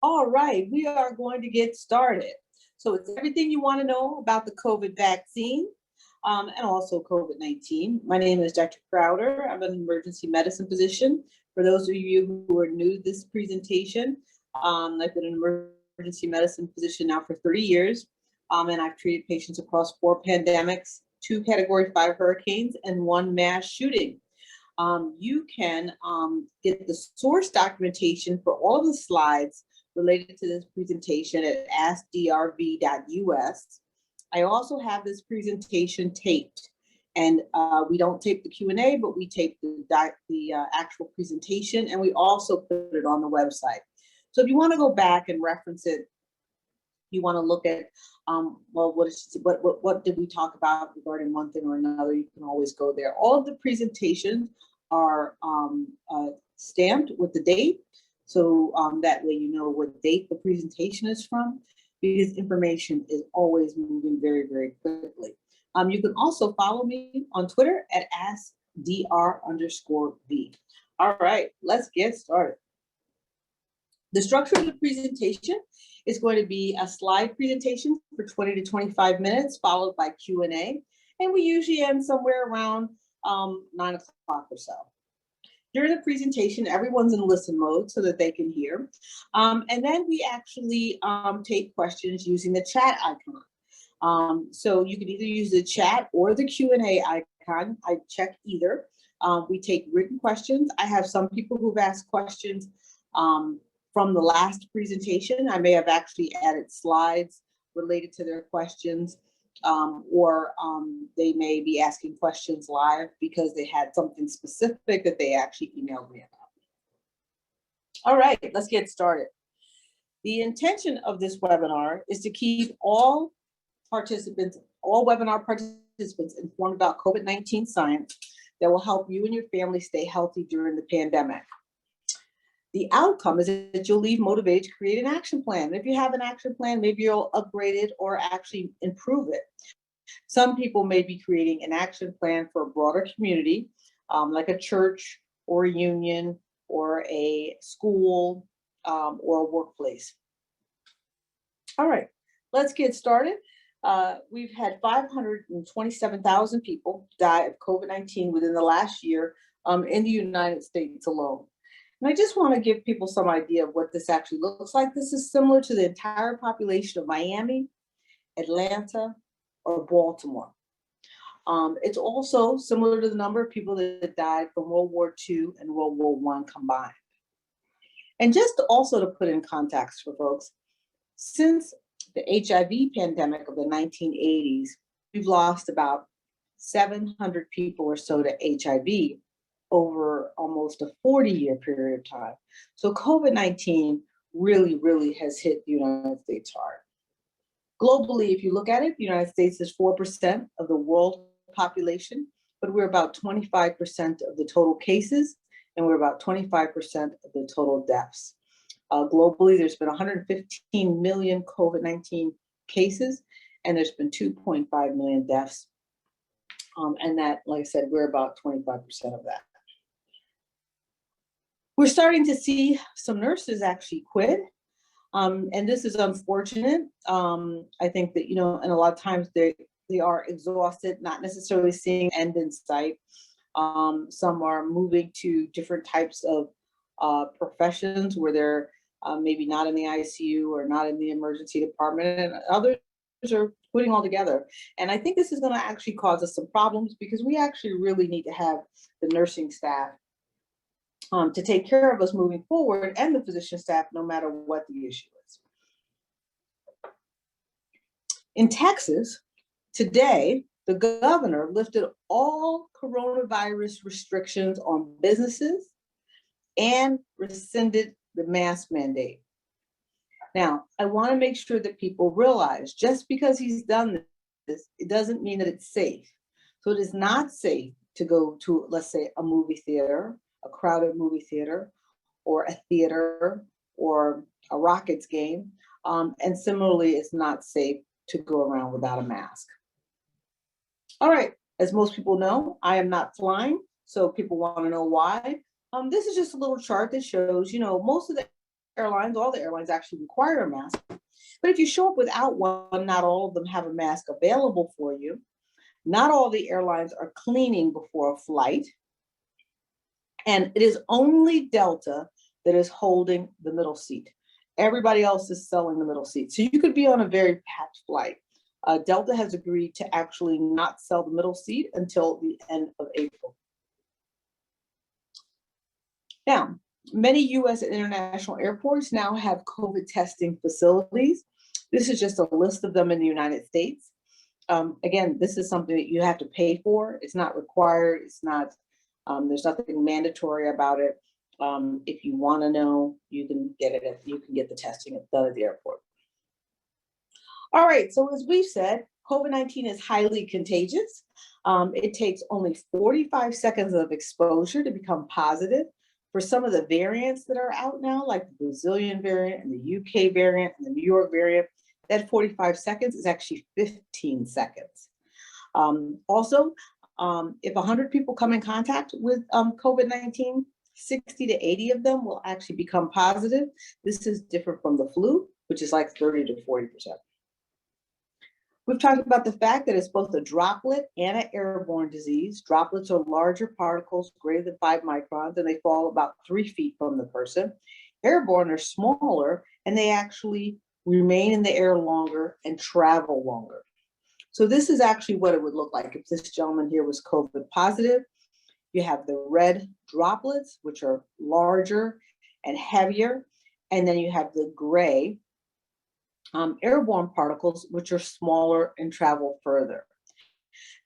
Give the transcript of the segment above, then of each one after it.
All right, we are going to get started. So it's everything you want to know about the COVID vaccine and also COVID-19. My name is Dr. Crowder. I'm an emergency medicine physician. For those of you who are new to this presentation, I've been an emergency medicine physician now for 30 years, and I've treated patients across 4 pandemics, 2 Category 5 hurricanes, and 1 mass shooting. You can get the source documentation for all of the slides related to this presentation at AskDrV.us. I also have this presentation taped, and we don't tape the Q&A, but we tape the actual presentation, and we also put it on the website. So if you want to go back and reference it, you want to look at, well, what did we talk about regarding one thing or another, you can always go there. All of the presentations are stamped with the date. So that way you know what date the presentation is from, because information is always moving very, very quickly. You can also follow me on Twitter at AskDR_V. All right, let's get started. The structure of the presentation is going to be a slide presentation for 20 to 25 minutes, followed by Q&A. And we usually end somewhere around 9 o'clock or so. During the presentation, everyone's in listen mode so that they can hear. And then we actually take questions using the chat icon. So you can either use the chat or the Q&A icon. I check either. We take written questions. I have some people who've asked questions from the last presentation. I may have actually added slides related to their questions, or they may be asking questions live because they had something specific that they actually emailed me about. All right, let's get started. The intention of this webinar is to keep all webinar participants informed about COVID-19 science that will help you and your family stay healthy during the pandemic. The outcome is that you'll leave motivated to create an action plan. If you have an action plan, maybe you'll upgrade it or actually improve it. Some people may be creating an action plan for a broader community, like a church or a union or a school or a workplace. All right, let's get started. We've had 527,000 people die of COVID-19 within the last year in the United States alone. And I just want to give people some idea of what this actually looks like. This is similar to the entire population of Miami, Atlanta, or Baltimore. It's also similar to the number of people that died from World War II and World War I combined. And just also to put in context for folks, since the HIV pandemic of the 1980s, we've lost about 700 people or so to HIV over almost a 40-year period of time. So COVID-19 really, really has hit the United States hard. Globally, if you look at it, the United States is 4% of the world population, but we're about 25% of the total cases, and we're about 25% of the total deaths. Globally, there's been 115 million COVID-19 cases, and there's been 2.5 million deaths. And that, like I said, we're about 25% of that. We're starting to see some nurses actually quit, and this is unfortunate. I think that, and a lot of times they are exhausted, not necessarily seeing end in sight. Some are moving to different types of professions where they're maybe not in the ICU or not in the emergency department, and others are quitting altogether. And I think this is going to actually cause us some problems, because we actually really need to have the nursing staff to take care of us moving forward, and the physician staff, no matter what the issue is. In Texas, today, the governor lifted all coronavirus restrictions on businesses and rescinded the mask mandate. Now, I want to make sure that people realize, just because he's done this, it doesn't mean that it's safe. So it is not safe to go to, let's say, a movie theater, a crowded movie theater, or a theater, or a Rockets game. And similarly, it's not safe to go around without a mask. All right, as most people know, I am not flying, so people want to know why. This is just a little chart that shows, most of the airlines, all the airlines actually require a mask. But if you show up without one, not all of them have a mask available for you. Not all the airlines are cleaning before a flight. And it is only Delta that is holding the middle seat. Everybody else is selling the middle seat. So you could be on a very packed flight. Delta has agreed to actually not sell the middle seat until the end of April. Now, many US and international airports now have COVID testing facilities. This is just a list of them in the United States. Again, this is something that you have to pay for. It's not required. It's not, there's nothing mandatory about it. If you want to know, you can get it. You can get the testing done at the airport. All right. So as we've said, COVID-19 is highly contagious. It takes only 45 seconds of exposure to become positive. For some of the variants that are out now, like the Brazilian variant and the UK variant and the New York variant, that 45 seconds is actually 15 seconds. Also, if 100 people come in contact with COVID-19, 60 to 80 of them will actually become positive. This is different from the flu, which is like 30 to 40%. We've talked about the fact that it's both a droplet and an airborne disease. Droplets are larger particles greater than 5 microns, and they fall about 3 feet from the person. Airborne are smaller, and they actually remain in the air longer and travel longer. So this is actually what it would look like if this gentleman here was COVID positive. You have the red droplets, which are larger and heavier, and then you have the gray airborne particles, which are smaller and travel further.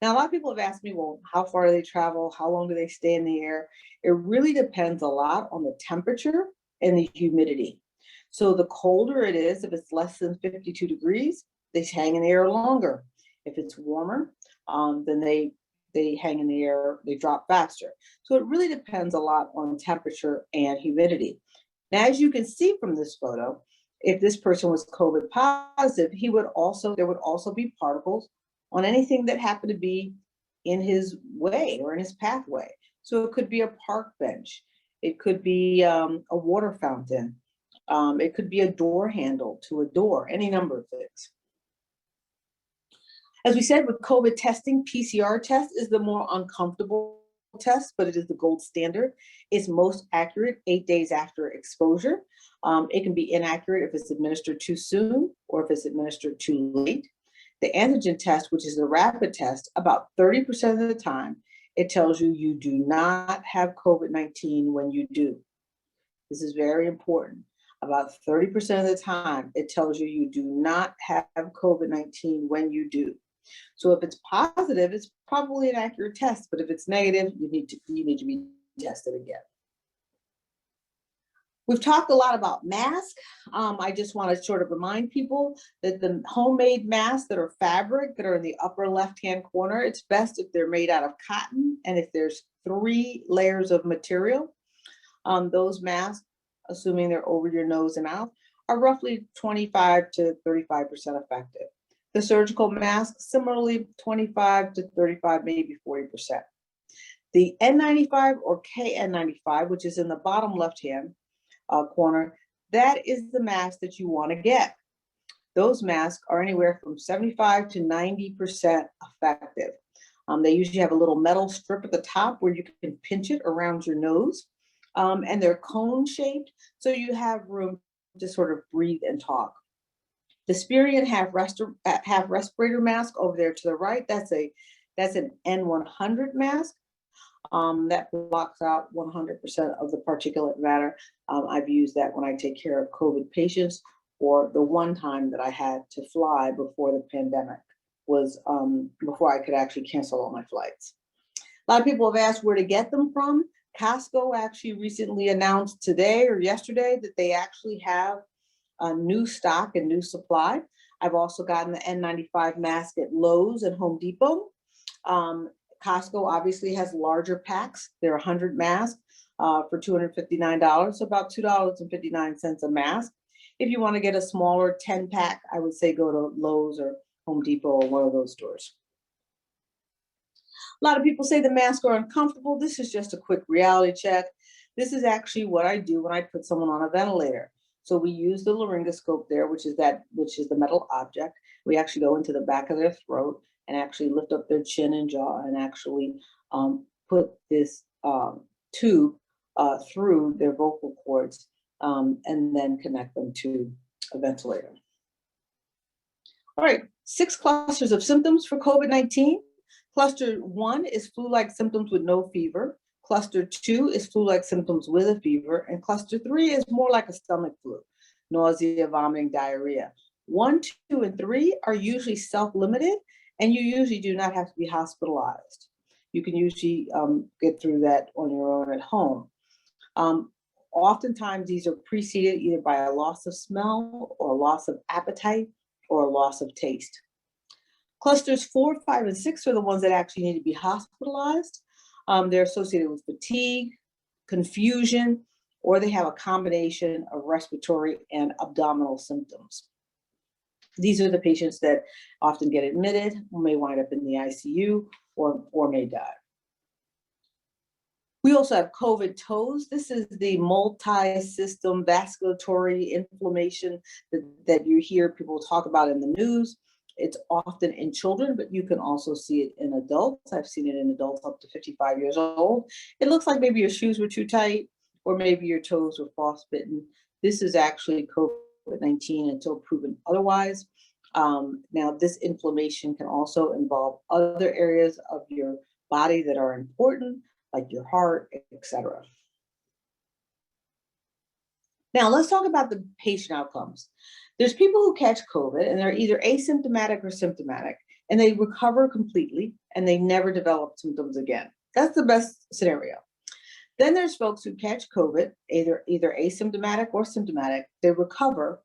Now, a lot of people have asked me, well, how far do they travel? How long do they stay in the air? It really depends a lot on the temperature and the humidity. So the colder it is, if it's less than 52 degrees, they hang in the air longer. If it's warmer, then they hang in the air, they drop faster. So it really depends a lot on temperature and humidity. Now, as you can see from this photo, if this person was COVID positive, there would also be particles on anything that happened to be in his way or in his pathway. So it could be a park bench. It could be a water fountain. It could be a door handle to a door, any number of things. As we said, with COVID testing, PCR test is the more uncomfortable test, but it is the gold standard. It's most accurate 8 days after exposure. It can be inaccurate if it's administered too soon or if it's administered too late. The antigen test, which is the rapid test, about 30% of the time, it tells you you do not have COVID-19 when you do. This is very important. About 30% of the time, it tells you you do not have COVID-19 when you do. So if it's positive, it's probably an accurate test, but if it's negative, you need to be tested again. We've talked a lot about masks. I just want to sort of remind people that the homemade masks that are fabric, that are in the upper left-hand corner, it's best if they're made out of cotton and if there's 3 layers of material. Those masks, assuming they're over your nose and mouth, are roughly 25 to 35% effective. The surgical mask, similarly, 25 to 35, maybe 40%. The N95 or KN95, which is in the bottom left-hand corner, that is the mask that you want to get. Those masks are anywhere from 75 to 90% effective. They usually have a little metal strip at the top where you can pinch it around your nose, and they're cone-shaped, so you have room to sort of breathe and talk. The Spirion half respirator mask over there to the right, that's an N100 mask. That blocks out 100% of the particulate matter. I've used that when I take care of COVID patients, or the one time that I had to fly before the pandemic was before I could actually cancel all my flights. A lot of people have asked where to get them from. Costco actually recently announced today or yesterday that they actually have a new stock and new supply. I've also gotten the N95 mask at Lowe's and Home Depot. Costco obviously has larger packs. They're 100 masks for $259, so about $2.59 a mask. If you want to get a smaller 10 pack, I would say go to Lowe's or Home Depot or one of those stores. A lot of people say the masks are uncomfortable. This is just a quick reality check. This is actually what I do when I put someone on a ventilator. So we use the laryngoscope there, which is the metal object. We actually go into the back of their throat and actually lift up their chin and jaw and actually put this tube through their vocal cords and then connect them to a ventilator. All right, 6 clusters of symptoms for COVID-19. Cluster 1 is flu-like symptoms with no fever. Cluster 2 is flu-like symptoms with a fever. And cluster 3 is more like a stomach flu, nausea, vomiting, diarrhea. 1, 2, and 3 are usually self-limited, and you usually do not have to be hospitalized. You can usually get through that on your own at home. Oftentimes, these are preceded either by a loss of smell or a loss of appetite or a loss of taste. Clusters 4, 5, and 6 are the ones that actually need to be hospitalized. They're associated with fatigue, confusion, or they have a combination of respiratory and abdominal symptoms. These are the patients that often get admitted, may wind up in the ICU, or may die. We also have COVID TOEs. This is the multi-system vasculatory inflammation that you hear people talk about in the news. It's often in children, but you can also see it in adults. I've seen it in adults up to 55 years old. It looks like maybe your shoes were too tight, or maybe your toes were frostbitten. This is actually COVID-19 until proven otherwise. Now, this inflammation can also involve other areas of your body that are important, like your heart, etc. Now, let's talk about the patient outcomes. There's people who catch COVID and they're either asymptomatic or symptomatic, and they recover completely and they never develop symptoms again. That's the best scenario. Then there's folks who catch COVID, either asymptomatic or symptomatic, they recover,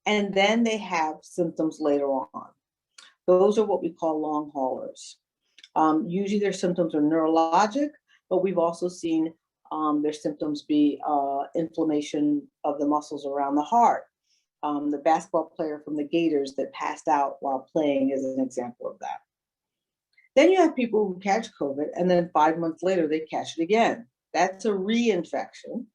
and then they have symptoms later on. Those are what we call long haulers. Usually their symptoms are neurologic, but we've also seen their symptoms be inflammation of the muscles around the heart. The basketball player from the Gators that passed out while playing is an example of that. Then you have people who catch COVID and then 5 months later they catch it again. That's a reinfection.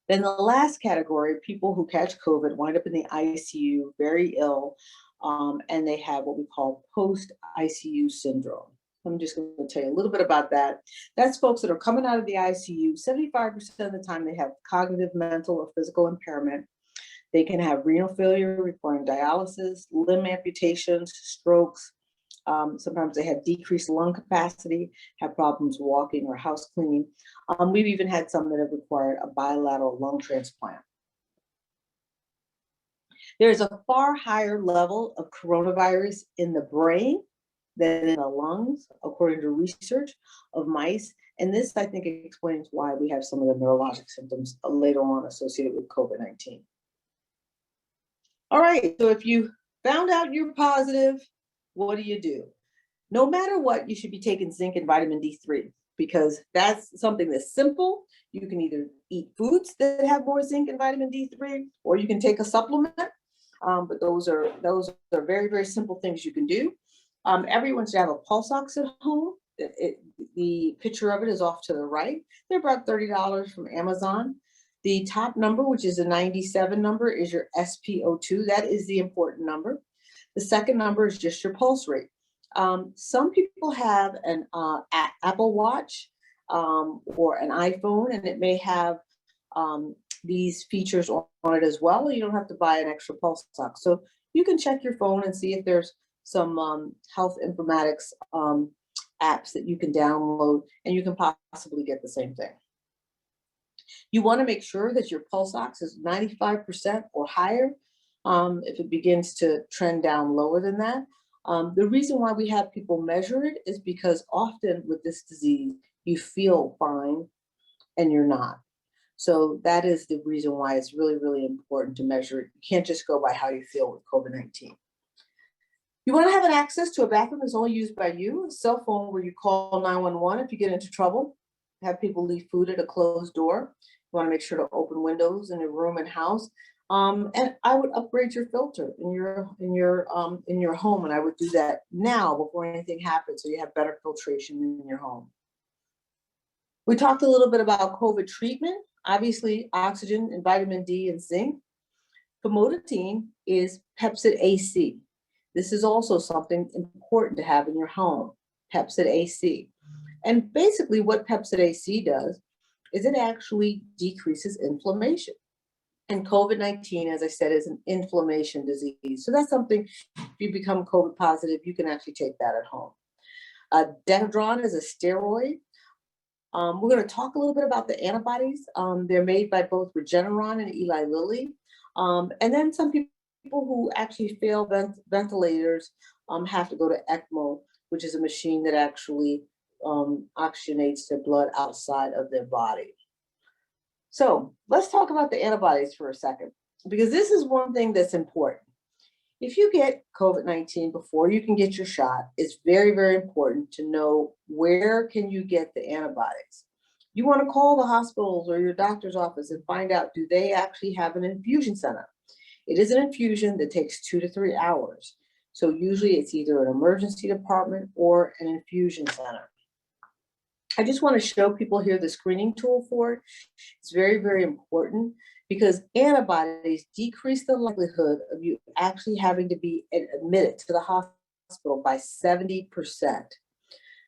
Then the last category, people who catch COVID wind up in the ICU, very ill, and they have what we call post-ICU syndrome. I'm just going to tell you a little bit about that. That's folks that are coming out of the ICU. 75% of the time they have cognitive, mental, or physical impairment. They can have renal failure requiring dialysis, limb amputations, strokes. Sometimes they have decreased lung capacity, have problems walking or house cleaning. We've even had some that have required a bilateral lung transplant. There's a far higher level of coronavirus in the brain than in the lungs, according to research of mice. And this, I think, explains why we have some of the neurologic symptoms later on associated with COVID-19. All right, so if you found out you're positive, what do? No matter what, you should be taking zinc and vitamin D3, because that's something that's simple. You can either eat foods that have more zinc and vitamin D3, or you can take a supplement. But those are very, very simple things you can do. Everyone should have a pulse ox at home. The picture of it is off to the right. They're about $30 from Amazon. The top number, which is a 97 number, is your SpO2. That is the important number. The second number is just your pulse rate. Some people have an Apple Watch or an iPhone, and it may have these features on it as well. You don't have to buy an extra pulse ox. So you can check your phone and see if there's some health informatics apps that you can download, and you can possibly get the same thing. You want to make sure that your pulse ox is 95% or higher. If it begins to trend down lower than that. The reason why we have people measure it is because often with this disease, you feel fine and you're not. So that is the reason why it's really, really important to measure it. You can't just go by how you feel with COVID-19. You want to have an access to a bathroom that's only used by you, a cell phone where you call 911 if you get into trouble. Have people leave food at a closed door. You want to make sure to open windows in your room and house. And I would upgrade your filter in your home, and I would do that now before anything happens, so you have better filtration in your home. We talked a little bit about COVID treatment. Obviously, oxygen and vitamin D and zinc. Famotidine is Pepsid AC. This is also something important to have in your home, Pepsid AC. And basically what Pepsid AC does is it actually decreases inflammation. And COVID-19, as I said, is an inflammation disease. So that's something, if you become COVID positive, you can actually take that at home. Decadron is a steroid. We're going to talk a little bit about the antibodies. They're made by both Regeneron and Eli Lilly. And then some people who actually fail ventilators have to go to ECMO, which is a machine that actually oxygenates their blood outside of their body. So let's talk about the antibodies for a second, because this is one thing that's important. If you get COVID-19 before you can get your shot, it's very, very important to know where can you get the antibodies. You want to call the hospitals or your doctor's office and find out, do they actually have an infusion center? It is an infusion that takes 2 to 3 hours. So usually it's either an emergency department or an infusion center. I just want to show people here the screening tool for it. It's very, very important because antibodies decrease the likelihood of you actually having to be admitted to the hospital by 70%.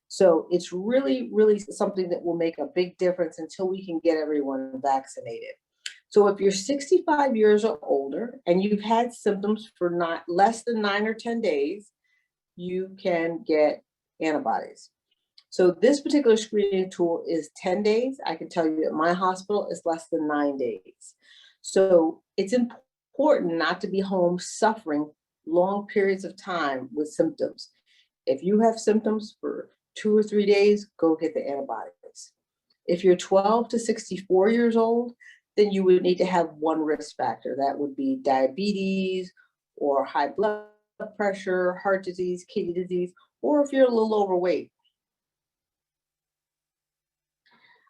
So it's really, really something that will make a big difference until we can get everyone vaccinated. So if you're 65 years or older and you've had symptoms for not less than 9 or 10 days, you can get antibodies. So this particular screening tool is 10 days. I can tell you at my hospital it's less than 9 days. So it's important not to be home suffering long periods of time with symptoms. If you have symptoms for 2 or 3 days, go get the antibodies. If you're 12 to 64 years old, then you would need to have one risk factor. That would be diabetes or high blood pressure, heart disease, kidney disease, or if you're a little overweight.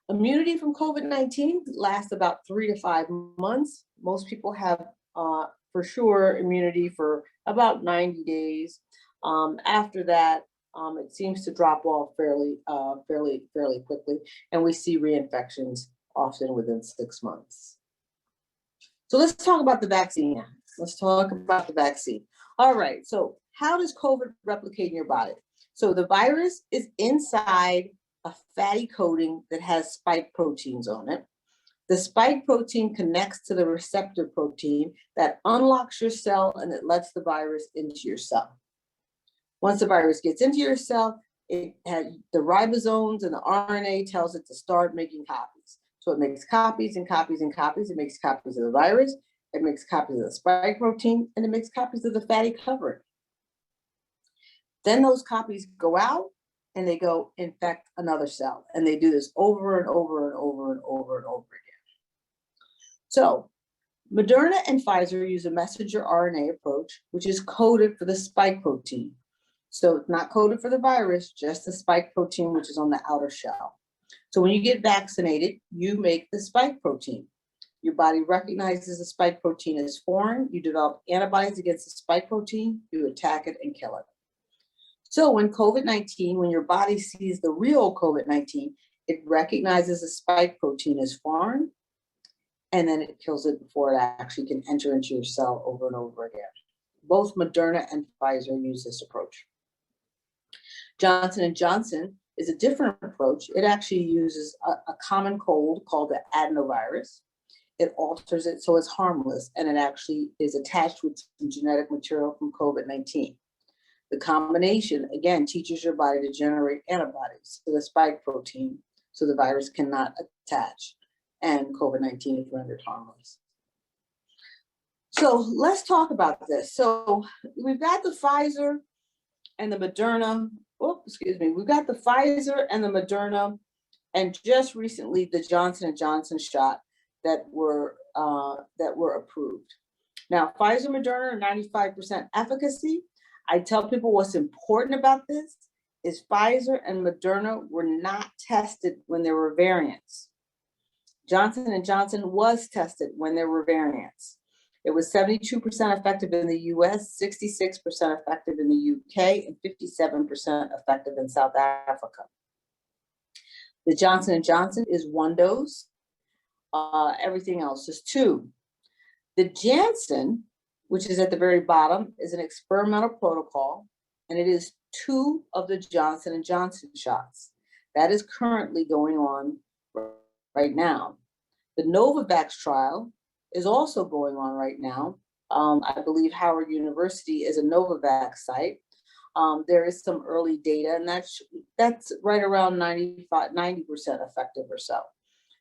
Immunity from COVID-19 lasts about 3 to 5 months. Most people have, for sure, immunity for about 90 days. After that, it seems to drop off fairly quickly, and we see reinfections often within 6 months. So let's talk about the vaccine. All right, so how does COVID replicate in your body? So the virus is inside a fatty coating that has spike proteins on it. The spike protein connects to the receptor protein that unlocks your cell and it lets the virus into your cell. Once the virus gets into your cell, it has the ribosomes and the RNA tells it to start making copies. So it makes copies and copies and copies. It makes copies of the virus, it makes copies of the spike protein, and it makes copies of the fatty covering. Then those copies go out and they go infect another cell. And they do this over and over and over and over and over again. So Moderna and Pfizer use a messenger RNA approach, which is coded for the spike protein. So it's not coded for the virus, just the spike protein, which is on the outer shell. So when you get vaccinated, you make the spike protein. Your body recognizes the spike protein as foreign. You develop antibodies against the spike protein. You attack it and kill it. So when when your body sees the real COVID-19, it recognizes the spike protein as foreign, and then it kills it before it actually can enter into your cell over and over again. Both Moderna and Pfizer use this approach. Johnson & Johnson is a different approach. It actually uses a common cold called the adenovirus. It alters it so it's harmless, and it actually is attached with some genetic material from COVID-19. The combination, again, teaches your body to generate antibodies to the spike protein so the virus cannot attach, and COVID-19 is rendered harmless. So let's talk about this. So we've got the Pfizer and the Moderna, we've got the Pfizer and the Moderna, and just recently the Johnson & Johnson shot that were approved. Now, Pfizer and Moderna are 95% efficacy. I tell people what's important about this is Pfizer and Moderna were not tested when there were variants. Johnson & Johnson was tested when there were variants. It was 72% effective in the US, 66% effective in the UK, and 57% effective in South Africa. The Johnson & Johnson is 1 dose. Everything else is 2. The Janssen, which is at the very bottom, is an experimental protocol, and it is 2 of the Johnson & Johnson shots. That is currently going on right now. The Novavax trial is also going on right now. I believe Howard University is a Novavax site. There is some early data, and that's right around 90% effective or so.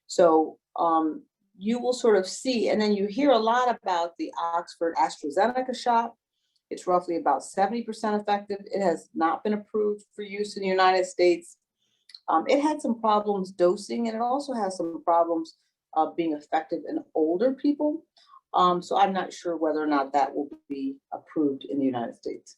So you will sort of see, and then you hear a lot about the Oxford AstraZeneca shot. It's roughly about 70% effective. It has not been approved for use in the United States. It had some problems dosing, and it also has some problems being effective in older people. So I'm not sure whether or not that will be approved in the United States.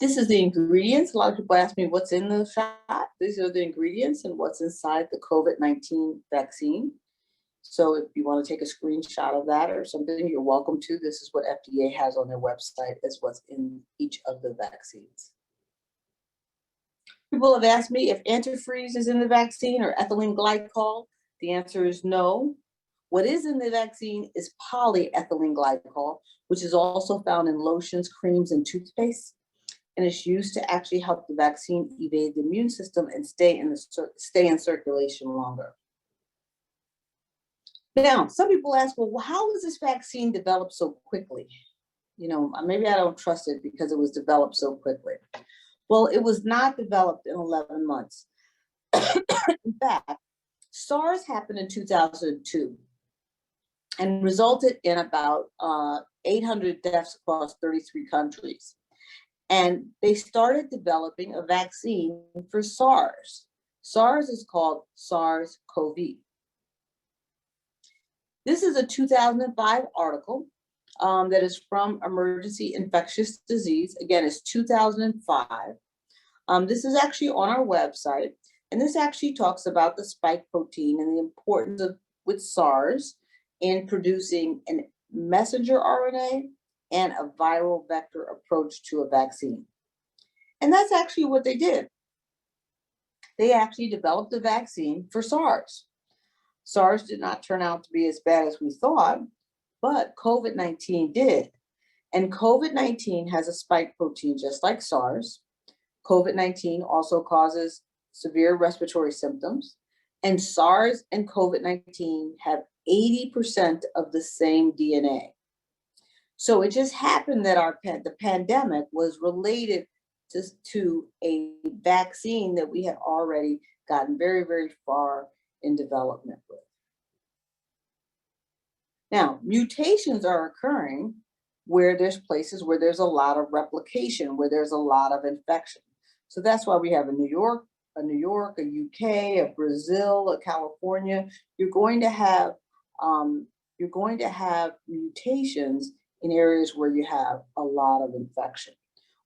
This is the ingredients. A lot of people ask me what's in the shot. These are the ingredients and what's inside the COVID-19 vaccine. So if you want to take a screenshot of that or something, you're welcome to. This is what FDA has on their website, as what's in each of the vaccines. People have asked me if antifreeze is in the vaccine or ethylene glycol. The answer is no. What is in the vaccine is polyethylene glycol, which is also found in lotions, creams, and toothpaste. And it's used to actually help the vaccine evade the immune system and stay in circulation longer. Now, some people ask, well, how was this vaccine developed so quickly? You know, maybe I don't trust it because it was developed so quickly. Well, it was not developed in 11 months. In fact, SARS happened in 2002 and resulted in about 800 deaths across 33 countries. And they started developing a vaccine for SARS. SARS is called SARS-CoV. This is a 2005 article that is from Emergency Infectious Disease. Again, it's 2005. This is actually on our website, and this actually talks about the spike protein and the importance of with SARS in producing a messenger RNA and a viral vector approach to a vaccine. And that's actually what they did. They actually developed a vaccine for SARS. SARS did not turn out to be as bad as we thought, but COVID-19 did. And COVID-19 has a spike protein just like SARS. COVID-19 also causes severe respiratory symptoms, and SARS and COVID-19 have 80% of the same DNA. So it just happened that the pandemic was related to a vaccine that we had already gotten very, very far in development with. Now, mutations are occurring where there's places where there's a lot of replication, where there's a lot of infection. So that's why we have a New York, a UK, a Brazil, a California. You're going to have mutations in areas where you have a lot of infection.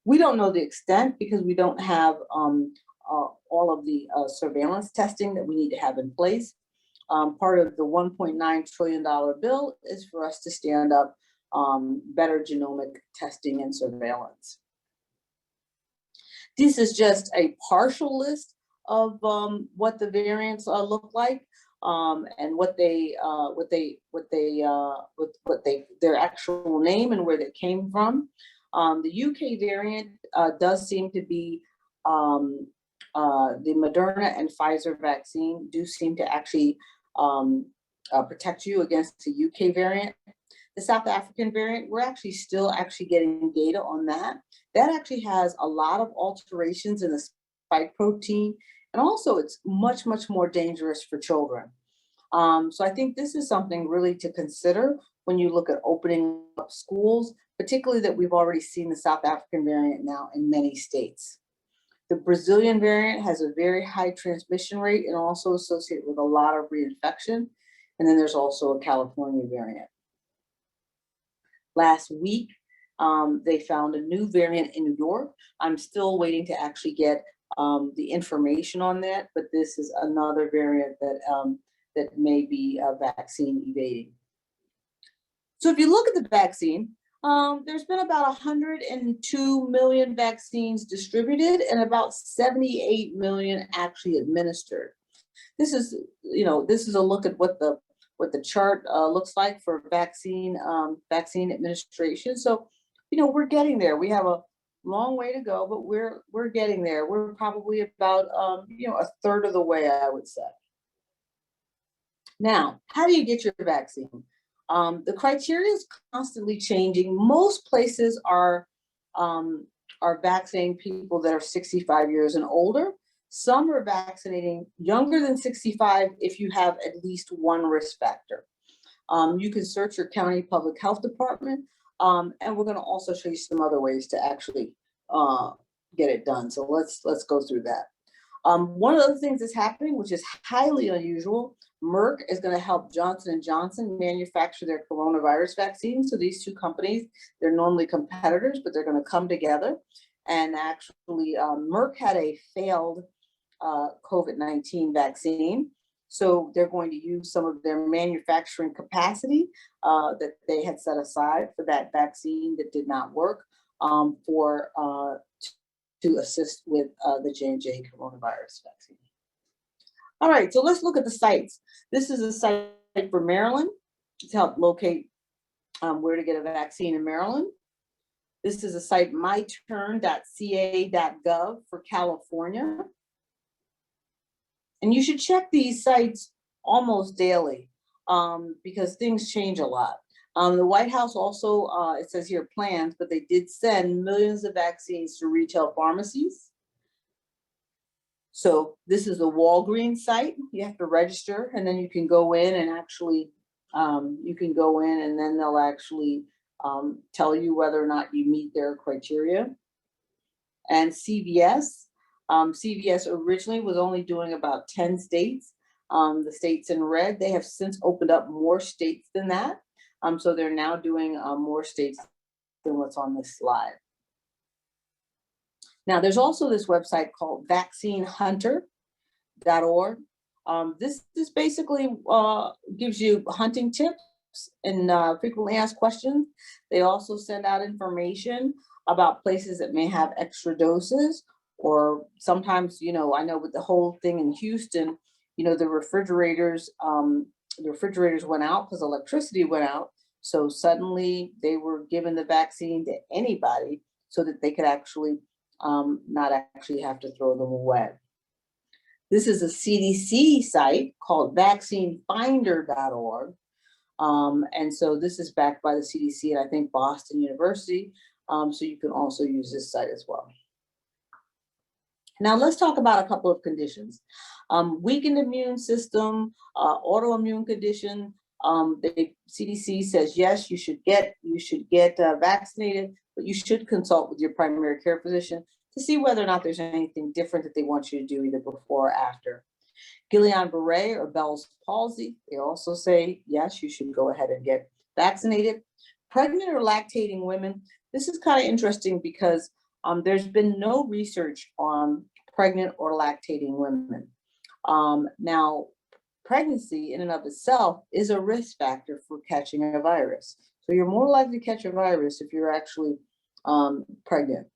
We don't know the extent because we don't have all of the surveillance testing that we need to have in place. Part of the $1.9 trillion bill is for us to stand up better genomic testing and surveillance. This is just a partial list of what the variants look like and their actual name and where they came from. The UK variant does seem to be the Moderna and Pfizer vaccine do seem to actually protect you against the UK variant. The South African variant, we're actually still getting data on that. That actually has a lot of alterations in the spike protein, and also it's much, much more dangerous for children. So I think this is something really to consider when you look at opening up schools, particularly that we've already seen the South African variant now in many states. The Brazilian variant has a very high transmission rate and also associated with a lot of reinfection. And then there's also a California variant. Last week, they found a new variant in New York. I'm still waiting to actually get the information on that, but this is another variant that may be vaccine evading. So if you look at the vaccine, there's been about 102 million vaccines distributed and about 78 million actually administered. This is a look at what the chart looks like for vaccine administration. So, we're getting there. We have a long way to go, but we're getting there. We're probably about a third of the way, I would say. Now, how do you get your vaccine? The criteria is constantly changing. Most places are vaccinating people that are 65 years and older. Some are vaccinating younger than 65 if you have at least one risk factor. You can search your county public health department, and we're going to also show you some other ways to actually get it done. So let's go through that. One of the things that's happening, which is highly unusual, Merck is going to help Johnson & Johnson manufacture their coronavirus vaccine. So these two companies, they're normally competitors, but they're going to come together. And actually, Merck had a failed COVID-19 vaccine. So they're going to use some of their manufacturing capacity that they had set aside for that vaccine that did not work to assist with the J&J coronavirus vaccine. All right, so let's look at the sites. This is a site for Maryland to help locate where to get a vaccine in Maryland. This is a site, myturn.ca.gov for California. And you should check these sites almost daily because things change a lot. The White House also, it says here plans, but they did send millions of vaccines to retail pharmacies. So this is the Walgreens site. You have to register, and then you can go in and actually, and then they'll actually tell you whether or not you meet their criteria. And CVS. CVS originally was only doing about 10 states. The states in red, they have since opened up more states than that. So they're now doing more states than what's on this slide. Now, there's also this website called vaccinehunter.org. This basically gives you hunting tips and frequently asked questions. They also send out information about places that may have extra doses, or sometimes, I know with the whole thing in Houston, the refrigerators went out because electricity went out. So suddenly they were given the vaccine to anybody so that they could actually not actually have to throw them away. This is a CDC site called vaccinefinder.org. And so this is backed by the CDC and I think Boston University. So you can also use this site as well. Now let's talk about a couple of conditions. Weakened immune system, autoimmune condition. The CDC says, yes, you should get vaccinated, but you should consult with your primary care physician to see whether or not there's anything different that they want you to do either before or after. Guillain-Barré or Bell's palsy, they also say, yes, you should go ahead and get vaccinated. Pregnant or lactating women, this is kind of interesting because there's been no research on pregnant or lactating women. Now, pregnancy in and of itself is a risk factor for catching a virus. So you're more likely to catch a virus if you're actually pregnant.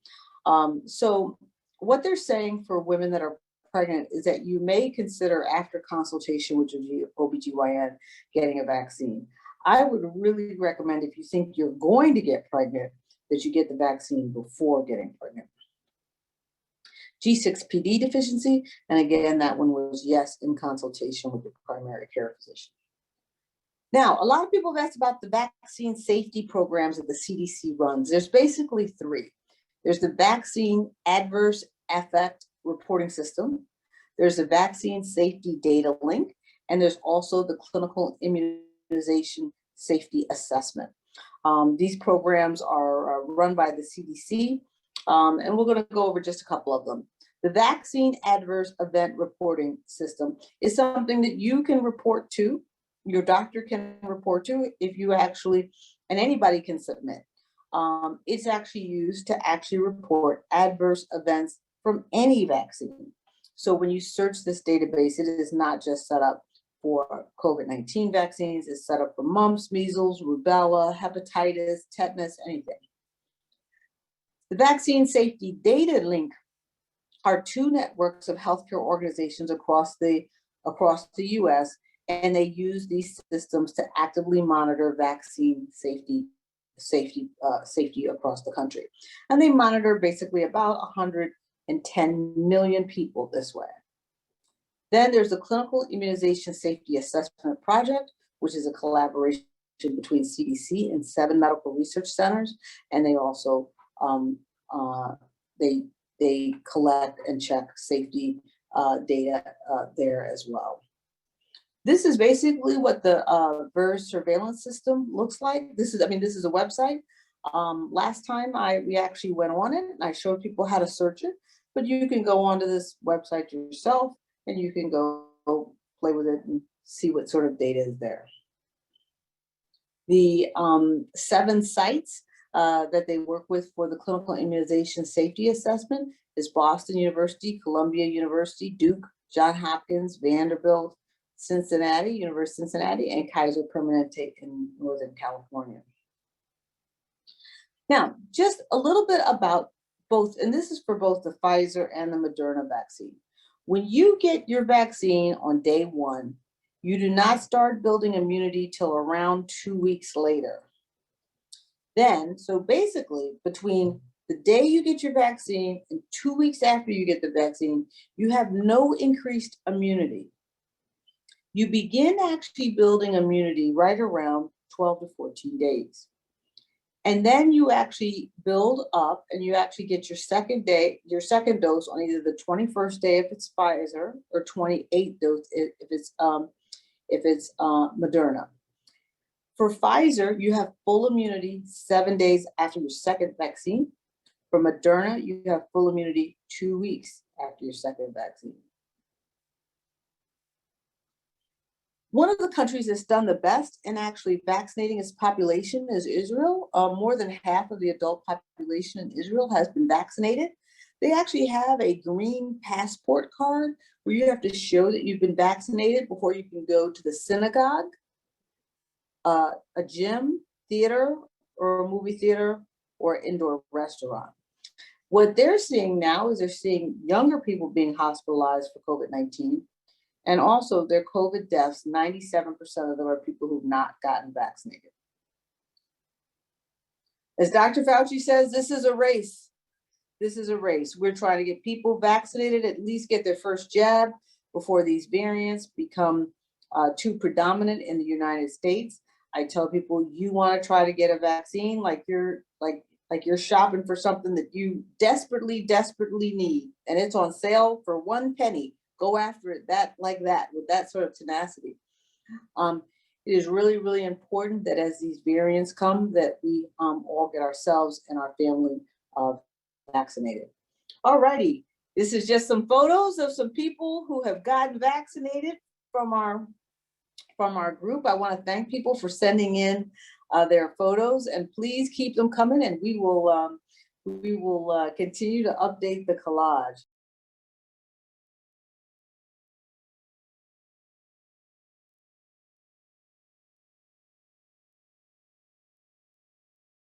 So what they're saying for women that are pregnant is that you may consider, after consultation with your OBGYN, getting a vaccine. I would really recommend, if you think you're going to get pregnant, that you get the vaccine before getting pregnant. G6PD deficiency, and again, that one was yes, in consultation with your primary care physician. Now, a lot of people have asked about the vaccine safety programs that the CDC runs. There's basically three. There's the vaccine adverse effect reporting system. There's the vaccine safety data link, and there's also the clinical immunization safety assessment. These programs are run by the CDC, and we're going to go over just a couple of them. The vaccine adverse event reporting system is something that you can report to, your doctor can report to if you actually, and anybody can submit. It's actually used to actually report adverse events from any vaccine. So when you search this database, it is not just set up for COVID-19 vaccines, it's set up for mumps, measles, rubella, hepatitis, tetanus, anything. The vaccine safety data link are two networks of healthcare organizations across the across the US, and they use these systems to actively monitor vaccine safety across the country. And they monitor basically about 110 million people this way. Then there's the Clinical Immunization Safety Assessment Project, which is a collaboration between CDC and 7 medical research centers, and they also they collect and check safety data there as well. This is basically what the VERS surveillance system looks like. This is a website. Last time we actually went on it and I showed people how to search it, but you can go onto this website yourself and you can go play with it and see what sort of data is there. The 7 sites that they work with for the clinical immunization safety assessment is Boston University, Columbia University, Duke, Johns Hopkins, Vanderbilt, Cincinnati, University of Cincinnati, and Kaiser Permanente in Northern California. Now, just a little bit about both, and this is for both the Pfizer and the Moderna vaccine. When you get your vaccine on day 1, you do not start building immunity till around 2 weeks later. Then, so basically, between the day you get your vaccine and 2 weeks after you get the vaccine, you have no increased immunity. You begin actually building immunity right around 12 to 14 days. And then you actually build up and you actually get your second dose on either the 21st day if it's Pfizer or 28th dose if it's Moderna. For Pfizer, you have full immunity 7 days after your second vaccine. For Moderna, you have full immunity 2 weeks after your second vaccine. One of the countries that's done the best in actually vaccinating its population is Israel. More than half of the adult population in Israel has been vaccinated. They actually have a green passport card where you have to show that you've been vaccinated before you can go to the synagogue, a gym, theater, or a movie theater, or indoor restaurant. What they're seeing now is they're seeing younger people being hospitalized for COVID-19. And also their COVID deaths, 97% of them are people who've not gotten vaccinated. As Dr. Fauci says, this is a race. This is a race. We're trying to get people vaccinated, at least get their first jab before these variants become too predominant in the United States. I tell people, you want to try to get a vaccine like you're shopping for something that you desperately need, and it's on sale for 1 penny. Go after it with that sort of tenacity. It is really, really important that as these variants come, that we all get ourselves and our family vaccinated. All righty, this is just some photos of some people who have gotten vaccinated from our group. I want to thank people for sending in their photos, and please keep them coming, and we will continue to update the collage.